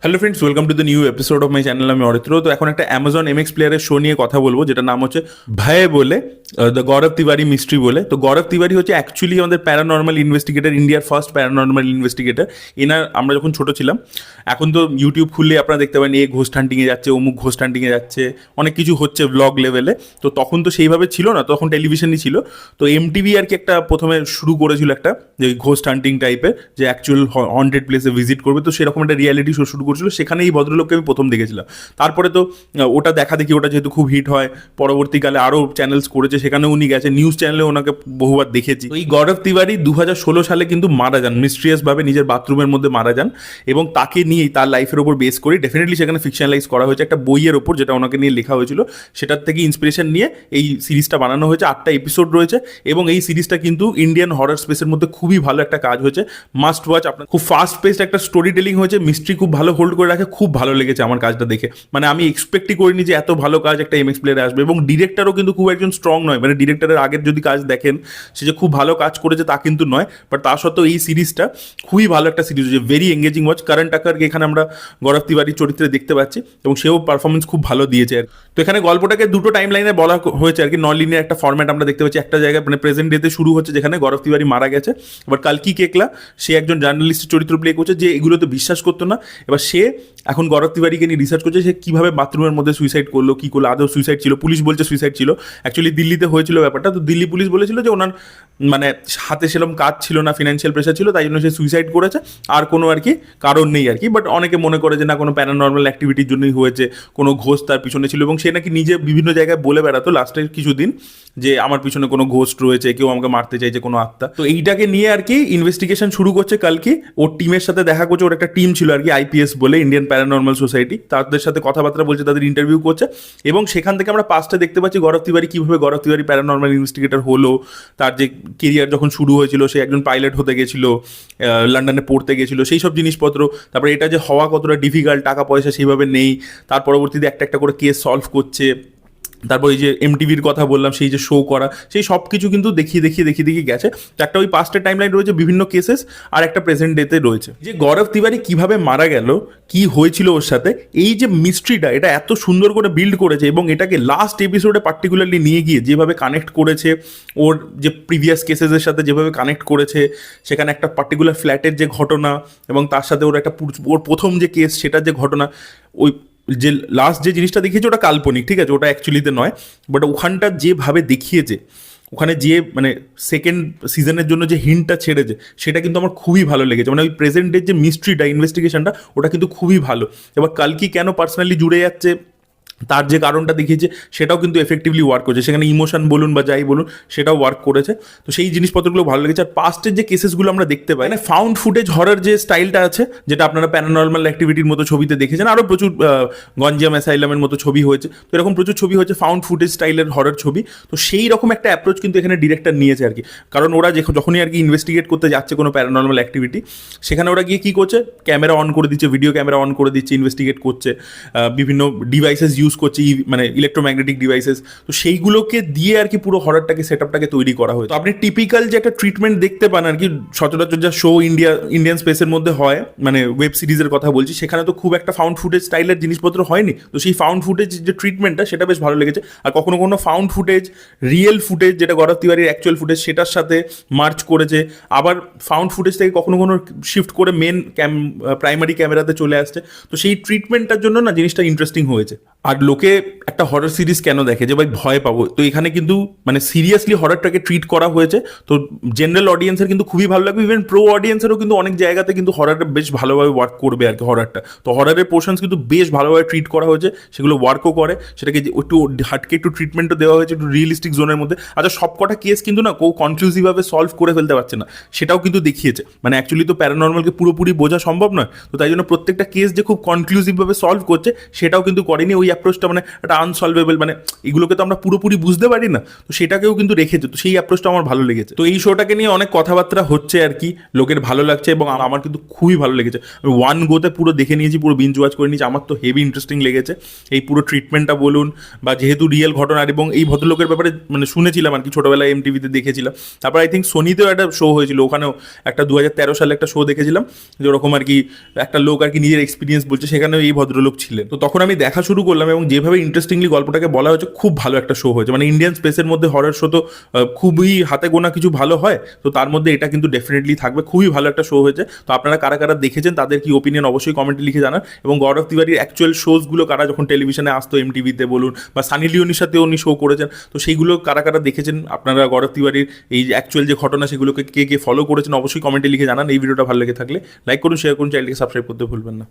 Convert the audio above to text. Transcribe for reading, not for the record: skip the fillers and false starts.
Hello friends, welcome to the new episode of my channel. আমি অরিত্র। তো এখন একটা অ্যামাজন এমএক্স প্লেয়ারের শো নিয়ে কথা বলবো, যেটার নাম হচ্ছে ভয় বলে, দ্য গৌরব তিওয়ারি মিস্ট্রি বলে। তো গৌরব তিওয়ারি হচ্ছে অ্যাকচুয়ালি আমাদের প্যারানর্মাল ইনভেস্টিগেটর, ইন্ডিয়ার ফার্স্ট প্যারানর্মাল ইনভেস্টিগেটর। এনার আমরা যখন ছোটো ছিলাম, এখন তো ইউটিউব খুললে আপনারা দেখতে পারেন এ ঘোস্ট হান্টিংয়ে যাচ্ছে, অমুক ঘোস্ট হান্টিংয়ে যাচ্ছে, অনেক কিছু হচ্ছে ব্লগ লেভেলে। তো তখন তো সেইভাবে ছিল না, তখন টেলিভিশনই ছিল। তো এমটিভি আর কি একটা প্রথমে শুরু করেছিল একটা যে ঘোস্ট হান্টিং টাইপের, যে অ্যাকচুয়াল হন্টেড প্লেসে ভিজিট করবে। তো সেরকম একটা রিয়ালিটি শো শুরু করেছিল, সেখানে এই ভদ্রলোককে আমি প্রথম দেখেছিলাম। তারপরে তো ওটা দেখা দেখি, ওটা যেহেতু খুব হিট হয়, পরবর্তীকালে আরও চ্যানেলস করেছে, সেখানে উনি গেছে, নিউজ চ্যানেলে ওনাকে বহুবার দেখেছি। তো এই গৌরব তিওয়ারি 2016 সালে কিন্তু মারা যান, মিস্ট্রিয়াসভাবে নিজের বাথরুমের মধ্যে মারা যান। এবং তাকে নিয়েই, তার লাইফের ওপর বেস করে ডেফিনেটলি সেখানে ফিকশনালাইজ করা হয়েছে একটা বইয়ের ওপর, যেটা ওনাকে নিয়ে লেখা হয়েছিল। সেটার থেকে ইন্সপিরেশন নিয়ে এই সিরিজটা বানানো হয়েছে। 8টা এপিসোড রয়েছে এবং এই সিরিজটা কিন্তু ইন্ডিয়ান হরর স্পেসের মধ্যে খুবই ভালো একটা কাজ হয়েছে। Must watch. আপনার খুব ফাস্ট পেসড একটা স্টোরি টেলিং হয়েছে, মিস্ট্রি খুব ভালো হোল্ড করে রাখে, খুব ভালো লেগেছে আমার কাজটা দেখে। মানে আমি এক্সপেক্টই করিনি যে এত ভালো কাজ একটা এমএক্স প্লেয়ারে আসবে। এবং ডিরেক্টরও কিন্তু খুব একজন স্ট্রং নয়, মানে ডিরেক্টরের আগের যদি কাজ দেখেন, সে যে খুব ভালো কাজ করেছে তা কিন্তু নয়। বাট তা সত্ত্বেও এই সিরিজটা খুবই ভালো একটা সিরিজ হয়েছে, ভেরি এঙ্গেজিং ওয়াচ। কারণ টাকারকে এখানে আমরা গৌরব তিওয়ারির চরিত্রে দেখতে পাচ্ছি এবং সেও পারফরমেন্স খুব ভালো দিয়েছে। তো এখানে গল্পটাকে দুটো টাইম লাইনে বলা হয়েছে আর কি, নন লিনিয়ার একটা ফর্ম্যাট আমরা দেখতে পাচ্ছি। একটা জায়গায় মানে প্রেজেন্ট ডেতে শুরু হচ্ছে, যেখানে গৌরব তিওয়ারি মারা গেছে। এবার কালকি কেকলা, সে একজন জার্নালিস্টের চরিত্র প্লে করছে, যে এগুলোতে বিশ্বাস করতো না। এবার সে এখন গৌরব তিওয়ারিকে নিয়ে রিসার্চ করছে, সে কীভাবে বাথরুমের মধ্যে সুইসাইড করলো, কী করলো, আদৌ সুইসাইড ছিল, পুলিশ বলছে সুইসাইড ছিল। অ্যাকচুয়ালি দিল্লিতে হয়েছিল ব্যাপারটা। তো দিল্লি পুলিশ বলেছিল যে ওনার মানে হাতে সেরকম কাজ ছিল না, ফিনান্সিয়াল প্রেশার ছিল, তাই জন্য সে সুইসাইড করেছে, আর কোনো আর কি কারণ নেই আর কি। বাট অনেকে মনে করে যে না, কোনো প্যারানর্মাল অ্যাক্টিভিটির জন্যই হয়েছে, কোনো ঘোষ তার পিছনে ছিল। এবং সে নাকি নিজে বিভিন্ন জায়গায় বলে বেড়াতো লাস্টের কিছুদিন যে আমার পিছনে কোনো ঘোস্ট রয়েছে, কেউ আমাকে মারতে চাইছে, কোনো আত্মা। তো এইটাকে নিয়ে আর কি ইনভেস্টিগেশন শুরু করছে কালকি। ওর টিমের সাথে দেখা করছে, ওর একটা টিম ছিল আর কি, আইপিএস বলে, ইন্ডিয়ান প্যারানর্মাল সোসাইটি। তাদের সাথে কথাবার্তা বলছে, তাদের ইন্টারভিউ করছে। এবং সেখান থেকে আমরা পাস্টে দেখতে পাচ্ছি গৌরব তিওয়ারি কীভাবে গৌরব তিওয়ারি প্যারানর্মাল ইনভেস্টিগেটর হলো। তার যে কেরিয়ার যখন শুরু হয়েছিল, সে একজন পাইলট হতে গেছিলো, লন্ডনে পড়তে গেছিলো, সেই সব জিনিসপত্র। তারপরে এটা যে হওয়া কতটা ডিফিকাল্ট, টাকা পয়সা সেইভাবে নেই, তার পরবর্তীতে একটা একটা করে কেস সলভ করছে। তারপর এই যে এমটিভির কথা বললাম, সেই যে শো করা, সেই সব কিছু কিন্তু দেখিয়ে গেছে। তো একটা ওই পাস্টের টাইম লাইন রয়েছে, বিভিন্ন কেসেস, আর একটা প্রেজেন্ট ডেতে রয়েছে। যে গৌরব তিওয়ারি কিভাবে মারা গেল, কি হয়েছিল ওর সাথে, এই যে মিস্ট্রিটা, এটা এত সুন্দর করে বিল্ড করেছে। এবং এটাকে লাস্ট এপিসোডে পার্টিকুলারলি নিয়ে গিয়ে যেভাবে কানেক্ট করেছে, ওর যে প্রিভিয়াস কেসেসের সাথে যেভাবে কানেক্ট করেছে, সেখানে একটা পার্টিকুলার ফ্ল্যাটের যে ঘটনা, এবং তার সাথে ওর একটা ওর প্রথম যে কেস, সেটার যে ঘটনা, ওই যে লাস্ট যে জিনিসটা দেখিয়েছে ওটা কাল্পনিক, ঠিক আছে, ওটা অ্যাকচুয়ালিতে নয়। বাট ওখানটা যেভাবে দেখিয়েছে, ওখানে যে মানে সেকেন্ড সিজনের জন্য যে হিন্টটা ছেড়েছে, সেটা কিন্তু আমার খুবই ভালো লেগেছে। মানে ওই প্রেজেন্টের যে মিস্ট্রিটা, ইনভেস্টিগেশনটা, ওটা কিন্তু খুবই ভালো। এবার কালকি কেন পার্সোনালি জুড়ে যাচ্ছে, তার যে কারণটা দেখিয়েছে, সেটাও কিন্তু এফেক্টিভলি ওয়ার্ক করেছে। সেখানে ইমোশন বলুন বা যাই বলুন, সেটাও ওয়ার্ক করেছে। তো সেই জিনিসপত্রগুলো ভালো লেগেছে। আর পাস্টের যে কেসেসগুলো আমরা দেখতে পাই, মানে ফাউন্ড ফুটেজ হরর যে স্টাইলটা আছে, যেটা আপনারা প্যারানর্মাল অ্যাক্টিভিটির মতো ছবিতে দেখেছেন, আরও প্রচুর গঞ্জাম অ্যাসাইলামের মতো ছবি হয়েছে। তো এরকম প্রচুর ছবি হয়েছে ফাউন্ড ফুটেজ স্টাইলের হরর ছবি। তো সেই রকম একটা অ্যাপ্রোচ কিন্তু এখানে ডিরেক্টর নিয়েছে আর কি। কারণ ওরা যখনই আর কি ইনভেস্টিগেট করতে যাচ্ছে কোনো প্যারানর্মাল অ্যাক্টিভিটি, সেখানে ওরা গিয়ে কী করছে, ক্যামেরা অন করে দিচ্ছে, ভিডিও ক্যামেরা অন করে দিচ্ছে, ইনভেস্টিগেট করছে, বিভিন্ন ডিভাইসেস ইউজ করছে, মানে ইলেকট্রোম্যাগনেটিক ডিভাইসেস। তো সেইগুলোকে দিয়ে আর কি পুরো হররটাকে, সেটআপটাকে তৈরি করা হয়। তো আপনি টিপিক্যাল যে একটা ট্রিটমেন্ট দেখতে পান আর কি, সচরাচর যা শো ইন্ডিয়ান স্পেসের মধ্যে হয়, মানে ওয়েব সিরিজের কথা বলছি, সেখানে তো খুব একটা ফাউন্ড ফুটেজ স্টাইলের জিনিসপত্র হয়নি। তো সেই ফাউন্ড ফুটেজ যে ট্রিটমেন্টটা, সেটা বেশ ভালো লেগেছে। আর কখনো কোনো ফাউন্ড ফুটেজ, রিয়েল ফুটেজ যেটা গৌরব তিওয়ারির অ্যাকচুয়াল ফুটেজ, সেটার সাথে মার্চ করেছে। আবার ফাউন্ড ফুটেজ থেকে কখনো কোনো শিফট করে মেন প্রাইমারি ক্যামেরাতে চলে আসছে। তো সেই ট্রিটমেন্টটার জন্য না জিনিসটা ইন্টারেস্টিং হয়েছে। আর লোকে একটা হরর সিরিজ কেন দেখে, যে ভাই ভয় পাবো, তো এখানে কিন্তু মানে সিরিয়াসলি হররটাকে ট্রিট করা হয়েছে। তো জেনারেল অডিয়েন্সের কিন্তু খুবই ভালো লাগবে, ইভেন প্রো অডিয়েন্সেরও কিন্তু অনেক জায়গাতে কিন্তু হররটা বেশ ভালোভাবে ওয়ার্ক করবে আর কি। হররটা তো হররের পোর্শনস কিন্তু বেশ ভালোভাবে ট্রিট করা হয়েছে, সেগুলো ওয়ার্কও করে। সেটাকে একটু হাটকে একটু ট্রিটমেন্টও দেওয়া হয়েছে, একটু রিয়েলিস্টিক জোনের মধ্যে। আচ্ছা, সব কটা কেস কিন্তু না কেউ কনক্লুসিভভাবে সলভ করে ফেলতে পারছে না, সেটাও কিন্তু দেখিয়েছে। মানে অ্যাকচুয়ালি তো প্যারানর্মালকে পুরোপুরি বোঝা সম্ভব নয়, তো তাই জন্য প্রত্যেকটা কেস যে খুব কনক্লুসিভভাবে সলভ করছে, সেটাও কিন্তু করেনি। ওই অ্যাপ্রোচটা মানে একটা আনসলভেবল, মানে এগুলোকে তো আমরা পুরোপুরি বুঝতে পারি না, তো সেটাকেও কিন্তু রেখেছে, তো সেই অ্যাপ্রোচটা আমার ভালো লেগেছে। তো এই শোটাকে নিয়ে অনেক কথাবার্তা হচ্ছে আর কি, লোকের ভালো লাগছে এবং আমার কিন্তু খুবই ভালো লেগেছে। আমি ওয়ান গোতে পুরো দেখে নিয়েছি, পুরো বিঞ্জ ওয়াচ করে নিয়েছি, আমার তো হেভি ইন্টারেস্টিং লেগেছে এই পুরো ট্রিটমেন্টটা বলুন, বা যেহেতু রিয়েল ঘটনা, এবং এই ভদ্রলোকের ব্যাপারে মানে শুনেছিলাম আর কি, ছোটোবেলায় এমটিভিতে দেখেছিলাম। তারপর আই থিঙ্ক সোনিতেও একটা শো হয়েছিল, ওখানেও একটা 2013 সালে একটা শো দেখেছিলাম, যে ওরকম আর কি একটা লোক আর কি নিজের এক্সপিরিয়েন্স বলছে, সেখানেও এই ভদ্রলোক ছিলেন। তো তখন আমি দেখা শুরু করলাম, এবং যেভাবে ইন্টারেস্টিংলি গল্পটাকে বলা হয়েছে, খুব ভালো একটা শো হয়েছে। মানে ইন্ডিয়ান স্পেসের মধ্যে হরর শো তো খুবই হাতে গোনা কিছু ভালো হয়, তো তার মধ্যে এটা কিন্তু ডেফিনেটলি থাকবে। খুবই ভালো একটা শো হয়েছে। তো আপনারা কারা কারা দেখেছেন, তাদের কি ওপিনিয়ন অবশ্যই কমেন্টে লিখে জানান। এবং গৌরব তিওয়ারির অ্যাকচুয়াল শোজগুলো কারা যখন টেলিভিশনে আসতো, এমটিভিতে বলুন বা সানি লিওনির সাথে উনি শো করেছেন, তো সেইগুলো কারা কারা দেখেছেন, আপনারা গৌরব তিওয়ারির এই অ্যাকচুয়াল যে ঘটনা সেগুলোকে কে কে ফলো করেছেন, অবশ্যই কমেন্টে লিখে জানান। এই ভিডিওটা ভালো লেগে থাকলে লাইক করুন, শেয়ার করুন, চ্যানেলটিকে সাবস্ক্রাইব করতে ভুলবেন না।